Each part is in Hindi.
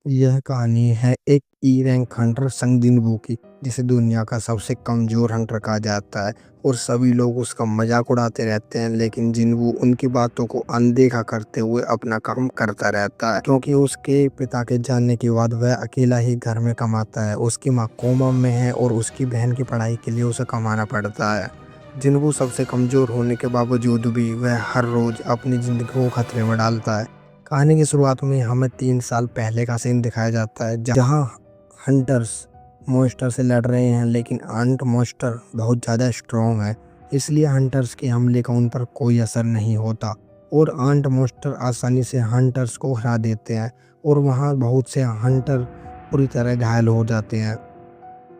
यह कहानी है एक ई रैंक हंटर संग जिनवू की, जिसे दुनिया का सबसे कमजोर हंटर कहा जाता है और सभी लोग उसका मजाक उड़ाते रहते हैं। लेकिन जिनवू उनकी बातों को अनदेखा करते हुए अपना काम करता रहता है, क्योंकि उसके पिता के जानने के बाद वह अकेला ही घर में कमाता है। उसकी माँ कोमा में है और उसकी बहन की पढ़ाई के लिए उसे कमाना पड़ता है। जिनवू सबसे कमजोर होने के बावजूद भी वह हर रोज अपनी जिंदगी को खतरे में डालता है। कहानी की शुरुआत में हमें 3 साल पहले का सीन दिखाया जाता है, जहाँ हंटर्स मॉन्स्टर से लड़ रहे हैं, लेकिन अंट मॉन्स्टर बहुत ज़्यादा स्ट्रॉन्ग है, इसलिए हंटर्स के हमले का उन पर कोई असर नहीं होता और अंट मॉन्स्टर आसानी से हंटर्स को हरा देते हैं और वहाँ बहुत से हंटर पूरी तरह घायल हो जाते हैं।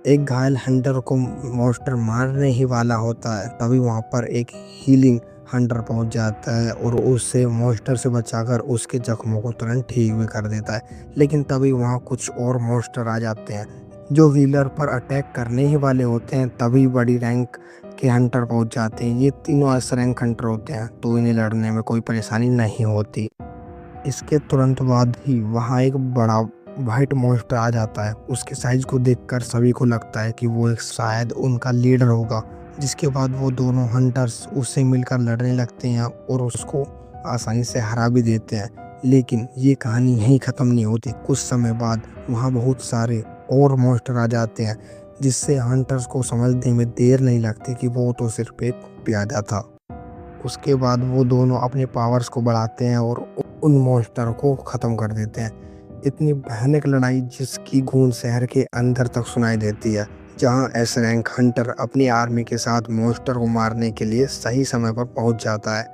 एक घायल हंटर को मॉन्स्टर मारने ही वाला होता है, तभी वहाँ पर एक हीलिंग हंटर पहुंच जाता है और उससे मॉन्स्टर से बचाकर उसके जख्मों को तुरंत ठीक भी कर देता है। लेकिन तभी वहाँ कुछ और मॉन्स्टर आ जाते हैं जो हीलर पर अटैक करने ही वाले होते हैं। तभी बड़ी रैंक के हंटर पहुंच जाते हैं। ये तीनों एस रैंक हंटर होते हैं, तो इन्हें लड़ने में कोई परेशानी नहीं होती। इसके तुरंत बाद ही वहाँ एक बड़ा व्हाइट मॉन्स्टर आ जाता है। उसके साइज को देखकर सभी को लगता है कि वो एक शायद उनका लीडर होगा। जिसके बाद वो दोनों हंटर्स उससे मिलकर लड़ने लगते हैं और उसको आसानी से हरा भी देते हैं। लेकिन ये कहानी यहीं ख़त्म नहीं होती। कुछ समय बाद वहाँ बहुत सारे और मॉन्स्टर आ जाते हैं, जिससे हंटर्स को समझने में देर नहीं लगती कि वो तो सिर्फ एक प्यादा था। उसके बाद वो दोनों अपने पावर्स को बढ़ाते हैं और उन मॉन्स्टर को ख़त्म कर देते हैं। इतनी भयानक लड़ाई जिसकी गूंज शहर के अंदर तक सुनाई देती है, जहां एस रैंक हंटर अपनी आर्मी के साथ मॉन्स्टर को मारने के लिए सही समय पर पहुंच जाता है,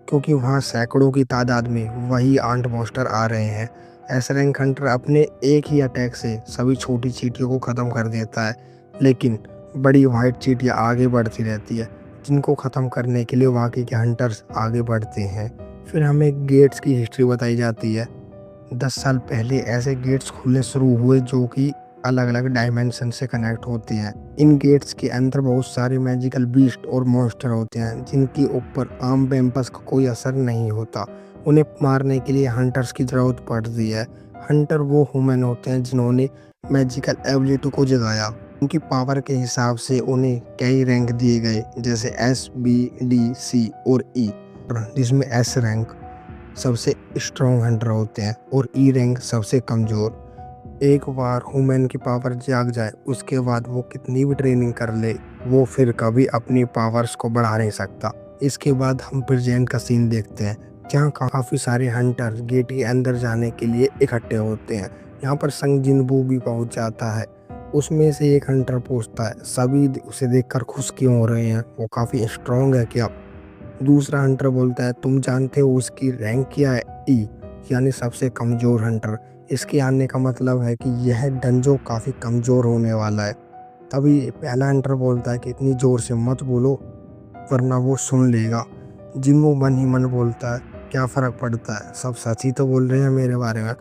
क्योंकि वहां सैकड़ों की तादाद में वही आंट मॉन्स्टर आ रहे हैं। एस रैंक हंटर अपने एक ही अटैक से सभी छोटी चींटियों को ख़त्म कर देता है, लेकिन बड़ी वाइट चींटियाँ आगे बढ़ती रहती है, जिनको ख़त्म करने के लिए बाकी के हंटर्स आगे बढ़ते हैं। फिर हमें गेट्स की हिस्ट्री बताई जाती है। 10 साल पहले ऐसे गेट्स खुलने शुरू हुए जो कि अलग अलग डायमेंशन से कनेक्ट होते हैं। इन गेट्स के अंदर बहुत सारे मैजिकल बीस्ट और मॉन्स्टर होते हैं, जिनके ऊपर आम वेम्पर्स का कोई असर नहीं होता। उन्हें मारने के लिए हंटर्स की ज़रूरत पड़ती है। हंटर वो ह्यूमन होते हैं जिन्होंने मैजिकल एबिलिटी को जगाया। उनकी पावर के हिसाब से उन्हें कई रैंक दिए गए, जैसे एस, बी, डी, सी और ई, जिसमें एस रैंक सबसे स्ट्रॉन्ग हंटर होते हैं और ई रैंक सबसे कमज़ोर। एक बार ह्यूमन की पावर जाग जाए, उसके बाद वो कितनी भी ट्रेनिंग कर ले, वो फिर कभी अपनी पावर्स को बढ़ा नहीं सकता। इसके बाद हम प्रेजेंट का सीन देखते हैं, जहाँ काफ़ी सारे हंटर गेट के अंदर जाने के लिए इकट्ठे होते हैं। यहाँ पर संग जिनवू भी पहुँच जाता है। उसमें से एक हंटर पूछता है, सभी उसे देखकर खुश क्यों हो रहे हैं, वो काफ़ी स्ट्रॉन्ग है क्या? दूसरा हंटर बोलता है, तुम जानते हो उसकी रैंक क्या है? ई, यानी सबसे कमज़ोर हंटर। इसके आने का मतलब है कि यह डंजो काफ़ी कमज़ोर होने वाला है। तभी पहला हंटर बोलता है कि इतनी ज़ोर से मत बोलो, वरना वो सुन लेगा। जिम्मू मन ही मन बोलता है, क्या फ़र्क पड़ता है, सब सच ही तो बोल रहे हैं मेरे बारे में।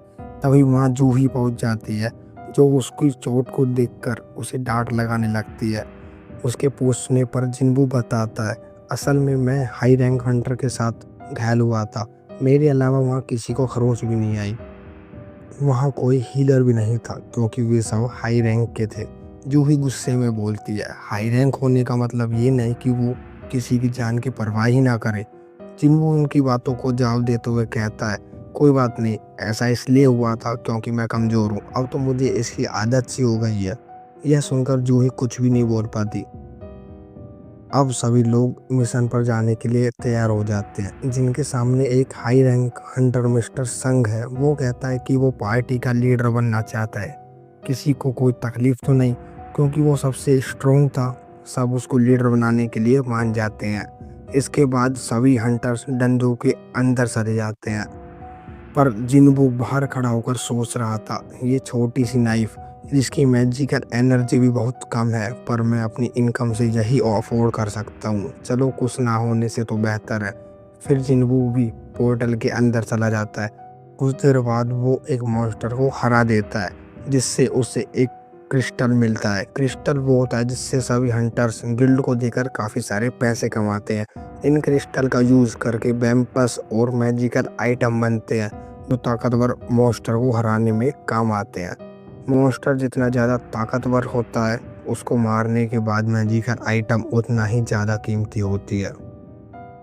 तभी वहाँ जूही पहुँच जाती है, जो उसकी चोट को देखकर उसे डांट लगाने लगती है। उसके पूछने पर जिन्बू बताता है, असल में मैं हाई रैंक हंटर के साथ घायल हुआ था। मेरे अलावा वहाँ किसी को खरोच भी नहीं आई। वहाँ कोई हीलर भी नहीं था, क्योंकि वे सब हाई रैंक के थे। जूही गुस्से में बोलती है, हाई रैंक होने का मतलब ये नहीं कि वो किसी की जान की परवाह ही ना करे। जिन्बू उनकी बातों को जवाब देते हुए कहता है, कोई बात नहीं, ऐसा इसलिए हुआ था क्योंकि मैं कमज़ोर हूँ, अब तो मुझे इसकी आदत सी हो गई है। यह सुनकर जूही कुछ भी नहीं बोल पाती। अब सभी लोग मिशन पर जाने के लिए तैयार हो जाते हैं, जिनके सामने एक हाई रैंक हंटर मिस्टर संग है। वो कहता है कि वो पार्टी का लीडर बनना चाहता है। किसी को कोई तकलीफ तो नहीं, क्योंकि वो सबसे स्ट्रॉन्ग था। सब उसको लीडर बनाने के लिए मान जाते हैं। इसके बाद सभी हंटर्स डंडों के अंदर सरे जाते हैं, पर जिन्बू बाहर खड़ा होकर सोच रहा था, ये छोटी सी नाइफ जिसकी मैजिकल एनर्जी भी बहुत कम है, पर मैं अपनी इनकम से यही अफोर्ड कर सकता हूँ। चलो, कुछ ना होने से तो बेहतर है। फिर जिन्बू भी पोर्टल के अंदर चला जाता है। कुछ देर बाद वो एक मॉन्स्टर को हरा देता है, जिससे उसे एक क्रिस्टल मिलता है। क्रिस्टल वो होता है जिससे सभी हंटर्स गिल्ड को देकर काफ़ी सारे पैसे कमाते हैं। इन क्रिस्टल का यूज़ करके वेम्पस और मैजिकल आइटम बनते हैं, जो ताकतवर मॉन्स्टर को हराने में काम आते हैं। मॉन्स्टर जितना ज़्यादा ताकतवर होता है, उसको मारने के बाद मैजिकल आइटम उतना ही ज़्यादा कीमती होती है।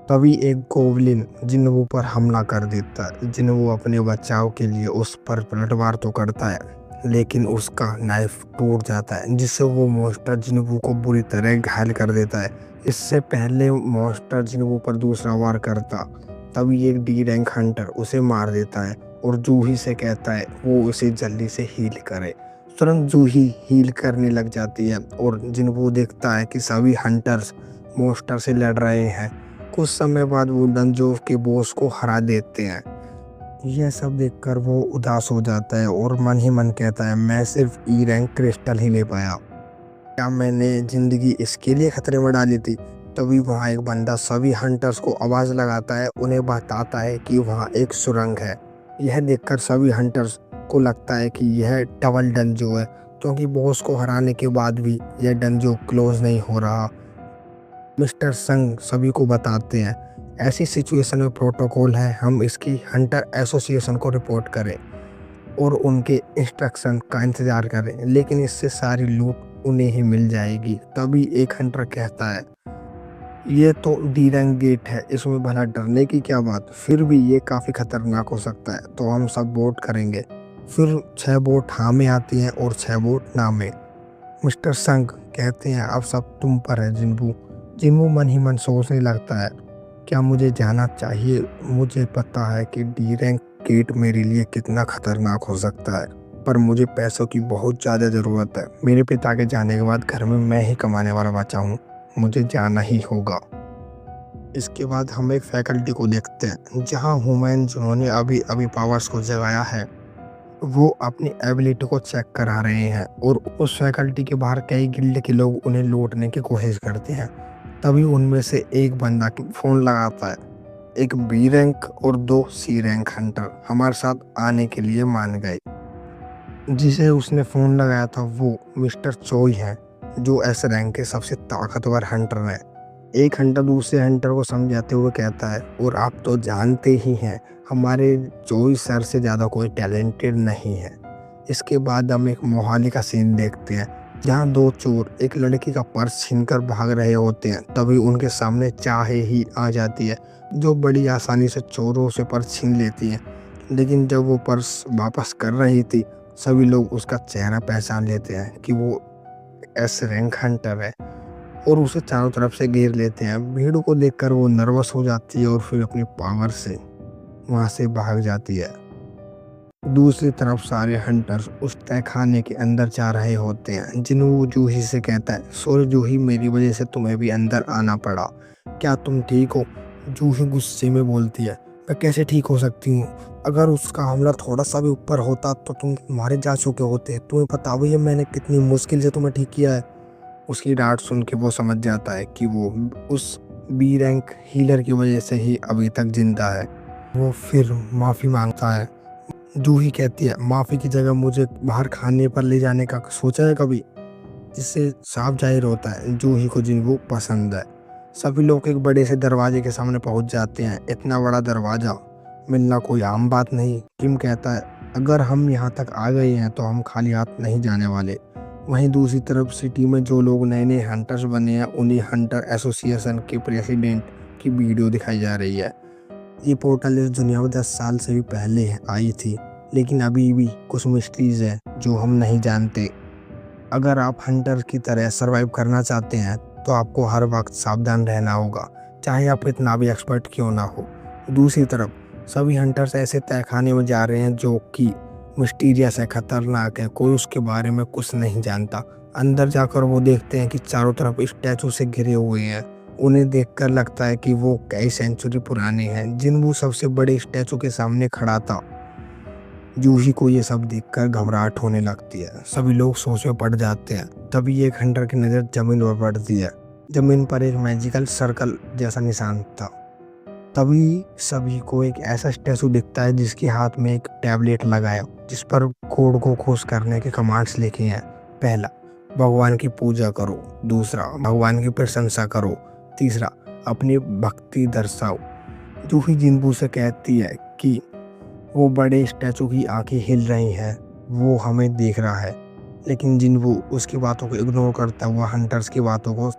तभी एक गोब्लिन जिन्वू पर हमला कर देता है। जिन्वू अपने बचाव के लिए उस पर पलटवार तो करता है, लेकिन उसका नाइफ टूट जाता है, जिससे वो मॉन्स्टर जिन्वू को बुरी तरह घायल कर देता है। इससे पहले मॉन्स्टर जिन्वू पर दूसरा वार करता, तभी एक डी रैंक हंटर उसे मार देता है और जूही से कहता है वो उसे जल्दी से हील करे। तुरंत जूही हील करने लग जाती है और जिन्वू देखता है कि सभी हंटर्स मॉन्स्टर से लड़ रहे हैं। कुछ समय बाद वो डंजोव के बॉस को हरा देते हैं। यह सब देखकर वो उदास हो जाता है और मन ही मन कहता है, मैं सिर्फ ई रैंक क्रिस्टल ही ले पाया, क्या मैंने जिंदगी इसके लिए खतरे में डाली थी। तभी वहाँ एक बंदा सभी हंटर्स को आवाज़ लगाता है, उन्हें बताता है कि वहाँ एक सुरंग है। यह देखकर सभी हंटर्स को लगता है कि यह डबल डंजो है, क्योंकि बॉस को हराने के बाद भी यह डंजो क्लोज नहीं हो रहा। मिस्टर संग सभी को बताते हैं, ऐसी सिचुएशन में प्रोटोकॉल है हम इसकी हंटर एसोसिएशन को रिपोर्ट करें और उनके इंस्ट्रक्शन का इंतज़ार करें, लेकिन इससे सारी लूट उन्हें ही मिल जाएगी। तभी एक हंटर कहता है, ये तो डी रैंक गेट है, इसमें भला डरने की क्या बात, फिर भी ये काफ़ी खतरनाक हो सकता है, तो हम सब वोट करेंगे। फिर 6 वोट हाँ में आती हैं और 6 वोट ना में। मिस्टर संग कहते हैं, अब सब तुम पर है जिन्वू। जिन्वू मन ही मन सोचने लगता है, क्या मुझे जाना चाहिए। मुझे पता है कि डी रैंक गेट मेरे लिए कितना खतरनाक हो सकता है, पर मुझे पैसों की बहुत ज़्यादा ज़रूरत है। मेरे पिता के जाने के बाद घर में मैं ही कमाने वाला बचा हूँ, मुझे जाना ही होगा। इसके बाद हम एक फैकल्टी को देखते हैं, जहाँ ह्यूमन जिन्होंने अभी अभी पावर्स को जगाया है, वो अपनी एबिलिटी को चेक करा रहे हैं और उस फैकल्टी के बाहर कई गिल्ड के लोग उन्हें लूटने की कोशिश करते हैं। तभी उनमें से एक बंदा फ़ोन लगाता है। एक बी रैंक और 2 सी रैंक हंटर हमारे साथ आने के लिए मान गए। जिसे उसने फ़ोन लगाया था वो मिस्टर चोई हैं, जो एस रैंक के सबसे ताकतवर हंटर हैं। एक हंटर दूसरे हंटर को समझाते हुए कहता है, और आप तो जानते ही हैं हमारे चोई सर से ज़्यादा कोई टैलेंटेड नहीं है। इसके बाद हम एक मोहाली का सीन देखते हैं, जहाँ 2 चोर एक लड़की का पर्स छीनकर भाग रहे होते हैं। तभी उनके सामने चाहे ही आ जाती है, जो बड़ी आसानी से चोरों से पर्स छीन लेती है। लेकिन जब वो पर्स वापस कर रही थी, सभी लोग उसका चेहरा पहचान लेते हैं कि वो एस रैंक हंटर है और उसे चारों तरफ से घेर लेते हैं। भीड़ को देखकर वो नर्वस हो जाती है और फिर अपनी पावर से वहाँ से भाग जाती है। दूसरी तरफ सारे हंटर्स उस तहखाने के अंदर जा रहे होते हैं। जिन्वू जूही से कहता है, सॉरी जूही, मेरी वजह से तुम्हें भी अंदर आना पड़ा, क्या तुम ठीक हो। जूही गुस्से में बोलती है, मैं कैसे ठीक हो सकती हूँ, अगर उसका हमला थोड़ा सा भी ऊपर होता तो तुम मारे जा चुके होते। तुम्हें पता भी है मैंने कितनी मुश्किल से तुम्हें ठीक किया है। उसकी डांट सुन के वो समझ जाता है कि वो उस बी रैंक हीलर की वजह से ही अभी तक जिंदा है। वो फिर माफ़ी मांगता है। जूही कहती है, माफ़ी की जगह मुझे बाहर खाने पर ले जाने का सोचा है कभी। जिससे साफ जाहिर होता है जूही को जिन्वू पसंद है। सभी लोग एक बड़े से दरवाजे के सामने पहुंच जाते हैं। इतना बड़ा दरवाज़ा मिलना कोई आम बात नहीं। किम कहता है, अगर हम यहाँ तक आ गए हैं तो हम खाली हाथ नहीं जाने वाले। वहीं दूसरी तरफ सिटी में जो लोग नए नए हंटर्स बने हैं, उन्हीं हंटर एसोसिएशन के प्रेसिडेंट की वीडियो दिखाई जा रही है। ये पोर्टल इस दुनिया में 10 साल से भी पहले आई थी, लेकिन अभी भी कुछ मिस्ट्रीज है जो हम नहीं जानते। अगर आप हंटर की तरह सरवाइव करना चाहते हैं तो आपको हर वक्त सावधान रहना होगा, चाहे आप इतना भी एक्सपर्ट क्यों ना हो। दूसरी तरफ सभी हंटर्स ऐसे तहखाने में जा रहे हैं जो कि मिस्टीरियस है, खतरनाक है, कोई उसके बारे में कुछ नहीं जानता। अंदर जाकर वो देखते हैं कि चारों तरफ स्टैचू से घिरे हुए हैं। उन्हें देखकर लगता है कि वो कई सेंचुरी पुराने हैं। जिन्वू सबसे बड़े स्टैचू के सामने खड़ा था। जूही को ये सब देखकर घबराहट होने लगती है। सभी लोग सोच में पड़ जाते हैं। तभी एक हंटर की नज़र जमीन पर पड़ती है। जमीन पर एक मैजिकल सर्कल जैसा निशान था। तभी सभी को एक ऐसा स्टैचू दिखता है जिसके हाथ में एक टैबलेट लगाया, जिस पर कोड को खोज करने के कमांड्स लिखे हैं। पहला, भगवान की पूजा करो। दूसरा, भगवान की प्रशंसा करो। तीसरा, अपनी भक्ति दर्शाओ। जूही जिन्वू से कहती है कि वो बड़े स्टैचू की आंखें हिल रही हैं, वो हमें देख रहा है, लेकिन जिन्वू उसकी बातों को इग्नोर करता हुआ हंटर्स की बातों को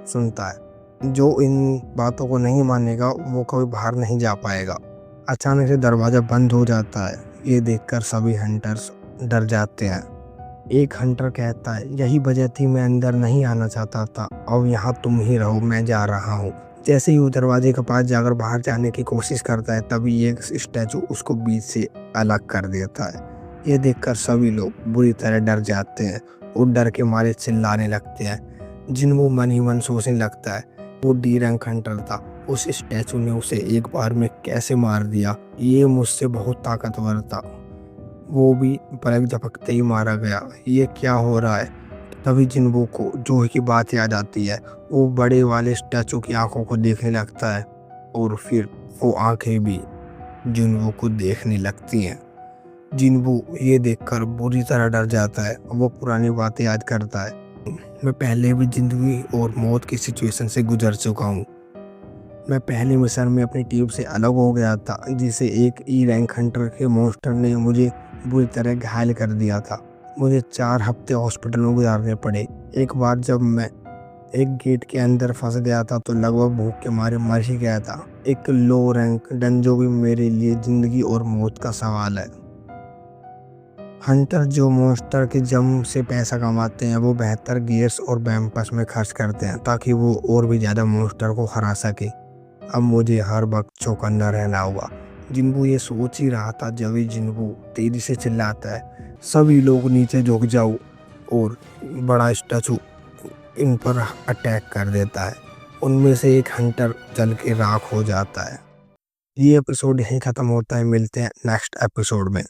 सुनता है। जो इन बातों को नहीं मानेगा वो कभी बाहर नहीं जा पाएगा। अचानक से दरवाज़ा बंद हो जाता है। ये देखकर सभी हंटर्स डर जाते हैं। एक हंटर कहता है, यही वजह थी मैं अंदर नहीं आना चाहता था, अब यहाँ तुम ही रहो, मैं जा रहा हूँ। जैसे ही वो दरवाजे के पास जाकर बाहर जाने की कोशिश करता है, तभी एक स्टैचू उसको बीच से अलग कर देता है। ये देखकर सभी लोग बुरी तरह डर जाते हैं और डर के मारे चिल्लाने लगते हैं। जिन्वू मन ही मन सोचने लगता है, वो डी रैंक हंटर था, उस स्टैचू ने उसे एक बार में कैसे मार दिया, ये मुझसे बहुत ताकतवर था, वो भी पलक झपकते ही मारा गया, ये क्या हो रहा है। तभी जिन्वू को जोही की बात याद आती है। वो बड़े वाले स्टैचू की आंखों को देखने लगता है और फिर वो आंखें भी जिन्वू को देखने लगती हैं। जिन्वू ये देखकर बुरी तरह डर जाता है। वो पुरानी बातें याद करता है, मैं पहले भी जिंदगी और मौत की सिचुएशन से गुजर चुका हूँ। मैं पहले मिशन में अपनी टीम से अलग हो गया था, जिसे एक ई रैंक हंटर के मॉन्स्टर ने मुझे बुरी तरह घायल कर दिया था। मुझे 4 हफ्ते हॉस्पिटल में गुजारने पड़े। एक बार जब मैं एक गेट के अंदर फंस गया था तो लगभग भूख के मारे मर ही गया था। एक लो रैंक डंजो भी मेरे लिए जिंदगी और मौत का सवाल है। हंटर जो मॉन्स्टर के जम से पैसा कमाते हैं, वो बेहतर गियर्स और बैम्पस में खर्च करते हैं ताकि वो और भी ज़्यादा मॉन्स्टर को हरा सके। अब मुझे हर वक्त चौकन्ना रहना होगा। जिन्वू ये सोच ही रहा था जब जिन्वू तेजी से चिल्लाता है, सभी लोग नीचे झुक जाओ, और बड़ा स्टैचू इन पर अटैक कर देता है। उनमें से एक हंटर जल के राख हो जाता है। ये एपिसोड यहीं ख़त्म होता है। मिलते हैं नेक्स्ट एपिसोड में।